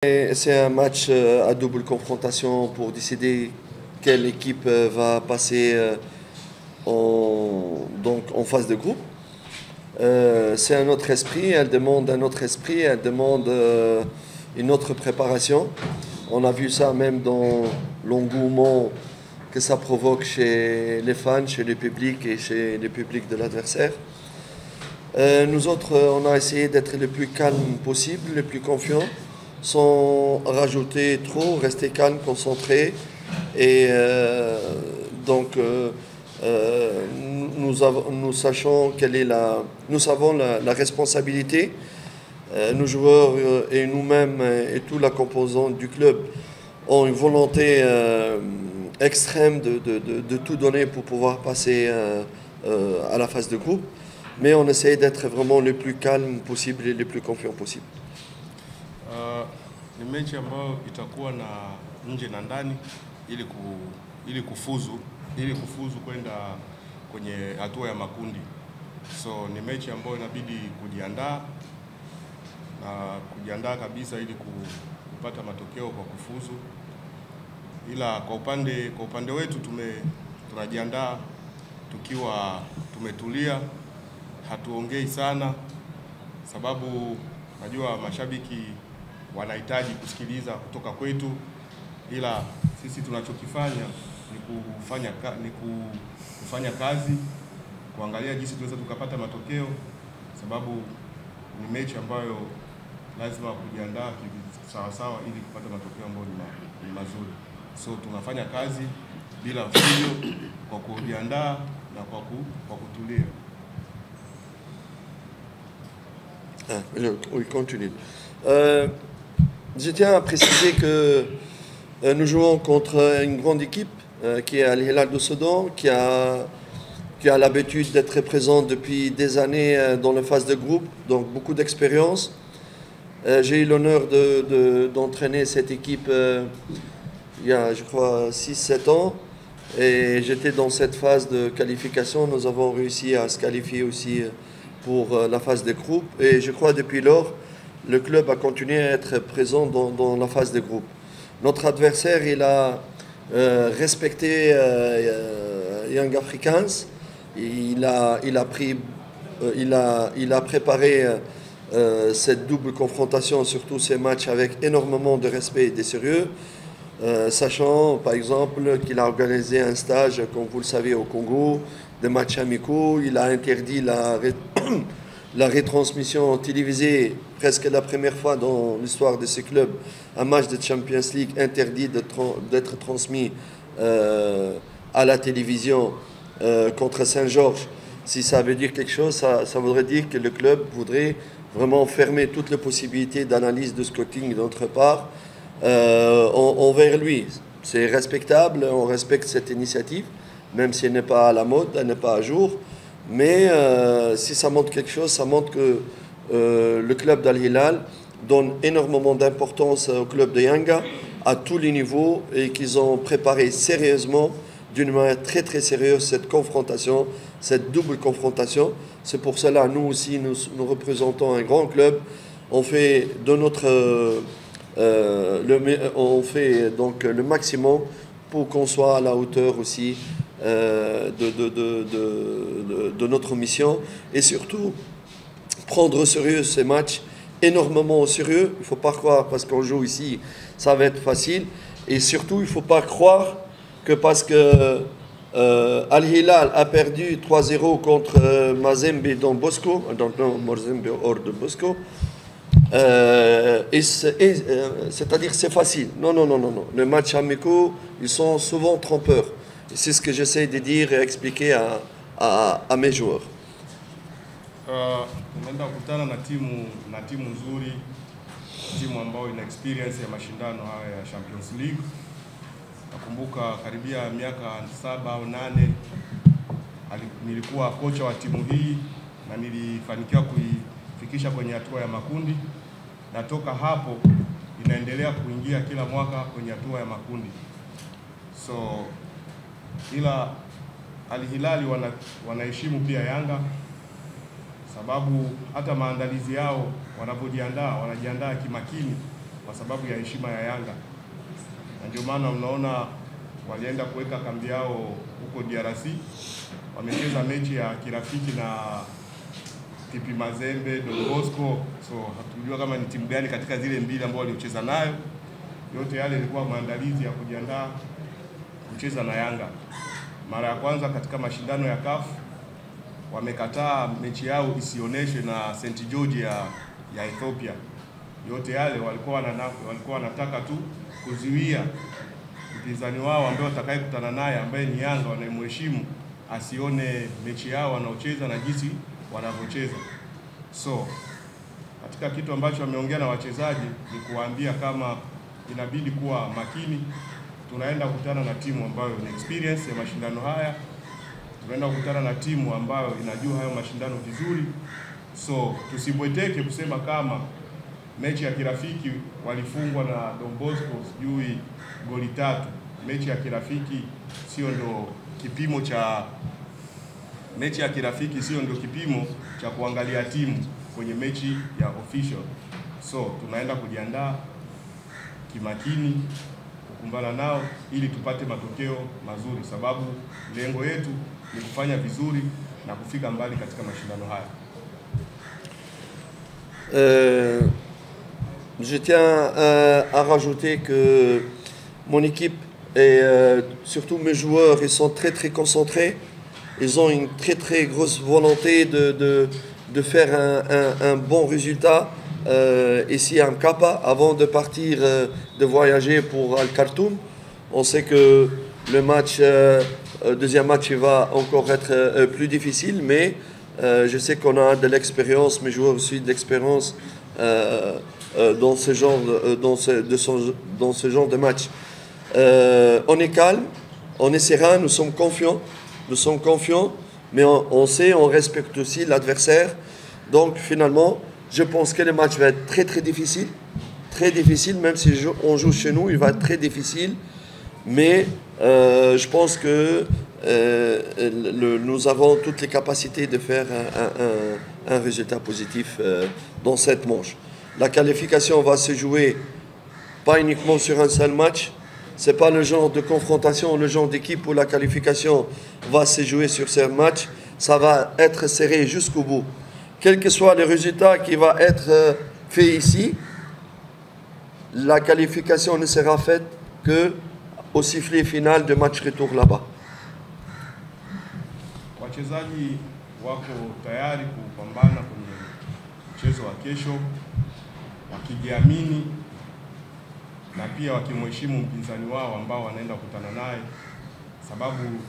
C'est un match à double confrontation pour décider quelle équipe va passer en phase de groupe. C'est un autre esprit, elle demande un autre esprit, elle demande une autre préparation. On a vu ça même dans l'engouement que ça provoque chez les fans, chez le public et chez le public de l'adversaire. Nous autres, on a essayé d'être le plus calme possible, le plus confiant, sans rajouter trop, rester calme, concentré. Et nous sachons nous savons la responsabilité. Nos joueurs et nous-mêmes et toute la composante du club ont une volonté extrême de tout donner pour pouvoir passer à la phase de groupe. Mais on essaie d'être vraiment le plus calme possible et le plus confiant possible. Ni mechi ambayo itakuwa na nje na ndani ili kufuzu kwenda kwenye hatua ya makundi. So ni mechi ambayo inabidi kujiandaa kabisa ili kupata matokeo kwa kufuzu. Ila kwa upande wetu tunajiandaa tukiwa tumetulia, hatuongei sana sababu najua mashabiki wanahitaji kusikiliza kutoka kwetu, ila sisi tunachokifanya ni kufanya kazi, kuangalia jinsi tunaweza tukapata matokeo, sababu ni mechi ambayo lazima kujiandaa sawa ili kupata matokeo ambayo ni mazuri. So tunafanya kazi bila fujo, kwa kujiandaa na kwa kutulia. Oui, continue. Je tiens à préciser que nous jouons contre une grande équipe qui est Al Hilal de Soudan, qui a l'habitude d'être présente depuis des années dans la phase de groupe, donc beaucoup d'expérience. J'ai eu l'honneur d'entraîner cette équipe il y a, je crois, 6-7 ans. Et j'étais dans cette phase de qualification. Nous avons réussi à se qualifier aussi pour la phase de groupe. Et je crois depuis lors, le club a continué à être présent dans la phase de groupe. Notre adversaire, il a respecté Young Africans. Il a préparé cette double confrontation, surtout ces matchs, avec énormément de respect et de sérieux. Sachant par exemple qu'il a organisé un stage, comme vous le savez, au Congo, des matchs amicaux. Il a interdit la retransmission télévisée, presque la première fois dans l'histoire de ce club, un match de Champions League interdit d'être transmis à la télévision contre Saint-Georges. Si ça veut dire quelque chose, ça voudrait dire que le club voudrait vraiment fermer toutes les possibilités d'analyse de scouting de notre part envers lui. C'est respectable, on respecte cette initiative, même si elle n'est pas à la mode, elle n'est pas à jour. Mais si ça montre quelque chose, ça montre que le club d'Al Hilal donne énormément d'importance au club de Yanga à tous les niveaux et qu'ils ont préparé sérieusement, d'une manière très très sérieuse, cette confrontation, cette double confrontation. C'est pour cela, nous aussi, nous représentons un grand club. On fait de notre on fait donc le maximum pour qu'on soit à la hauteur aussi de notre mission, et surtout prendre au sérieux ces matchs, énormément au sérieux. Il ne faut pas croire parce qu'on joue ici ça va être facile, et surtout il ne faut pas croire que parce que Al Hilal a perdu 3-0 contre Mazembe Don Bosco, donc non, Mazembe hors de Bosco, c'est-à-dire c'est facile. Non. Les matchs amicaux, ils sont souvent trompeurs. C'est ce que j'essaie de dire et expliquer à mes joueurs. Tunaenda kukutana na timu nzuri, timu ambayo ina experience ya mashindano haya ya Champions League. Nakumbuka karibia miaka 7 au 8 nilikuwa kocha wa timu hii na nilifanikiwa kuifikisha kwenye hatua ya makundi. Na toka hapo inaendelea kuingia kila mwaka kwenye hatua ya makundi. So ila Al Hilal wanaheshimu pia Yanga, sababu hata maandalizi yao wanajiandaa kimakini kwa sababu ya heshima ya Yanga, na ndio maana mnaona walienda kuweka kambi yao huko DRC. Wamecheza mechi ya kirafiki na TP Mazembe, Don Bosco, so hatujua kama ni timu gani katika zile mbili ambao waliocheza nayo. Yote yale ilikuwa maandalizi ya kujiandaa kucheza na Yanga. Mara ya kwanza katika mashindano ya CAF wamekataa mechi yao isioneshwe na St. George ya Ethiopia. Yote yale walikuwa wanataka tu kuzuia mpinzani wao ambaye watakayekutana naye ambaye ni Yanga wanayemheshimu asione mechi yao wanaocheza na jinsi wanavyocheza. So katika kitu ambacho wameongea na wachezaji ni kuwaambia kama inabidi kuwa makini. Tunaenda kukutana na timu ambayo ina experience ya mashindano haya. Tunaenda kukutana na timu ambayo inajua hayo mashindano vizuri. So tusibweteke kusema kama mechi ya kirafiki walifungwa na Don Bosco sijui goli 3. Mechi ya kirafiki sio ndo kipimo cha kuangalia timu kwenye mechi ya official. So tunaenda kujiandaa kimakini kukumbana nao ili tupate matokeo mazuri, sababu lengo yetu ni kufanya vizuri na kufika mbali katika mashindano haya. Je tiens à rajouter que mon équipe et surtout mes joueurs, ils sont très concentrés. Ils ont une très grosse volonté de faire un bon résultat ici à Mkapa avant de partir, de voyager pour Al Khartoum. On sait que le match, deuxième match, il va encore être plus difficile, mais je sais qu'on a de l'expérience, mes joueurs aussi de l'expérience dans ce genre de match. On est calme, on est serein, nous sommes confiants, mais on sait, on respecte aussi l'adversaire. Donc finalement, je pense que le match va être très difficile, même si on joue chez nous, il va être très difficile. Mais je pense que nous avons toutes les capacités de faire un résultat positif dans cette manche. La qualification va se jouer pas uniquement sur un seul match. C'est pas le genre de confrontation, le genre d'équipe où la qualification va se jouer sur ce match. Ça va être serré jusqu'au bout. Quel que soit le résultat qui va être fait ici, la qualification ne sera faite que au sifflet final de match retour là-bas. Wachezaji wako tayari kupambana kwenye mchezo wa kesho, wakijiamini na pia wakimheshimu mpinzani wao ambao wanaenda kukutana naye, sababu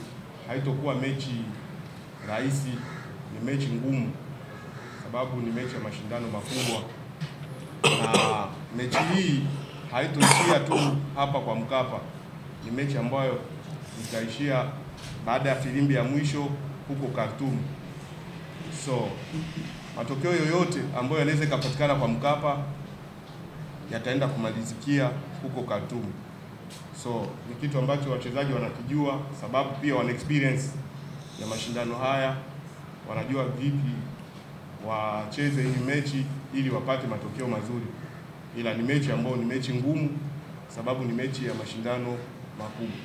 haitokuwa mechi rahisi, ni mechi ngumu, sababu ni mechi ya mashindano makubwa. Na mechi hii haitoishia tu hapa kwa Mkapa, ni mechi ambayo itaishia baada ya filimbi ya mwisho huko Khartoum. So matokeo yoyote ambayo yanaweza kupatikana kwa Mkapa yataenda kumalizikia huko Khartoum. So ni kitu ambacho wachezaji wanakijua, sababu pia wana experience ya mashindano haya, wanajua vipi wacheze hii mechi ili wapate matokeo mazuri. Ila ni mechi ambayo ni mechi ngumu, sababu ni mechi ya mashindano makubwa.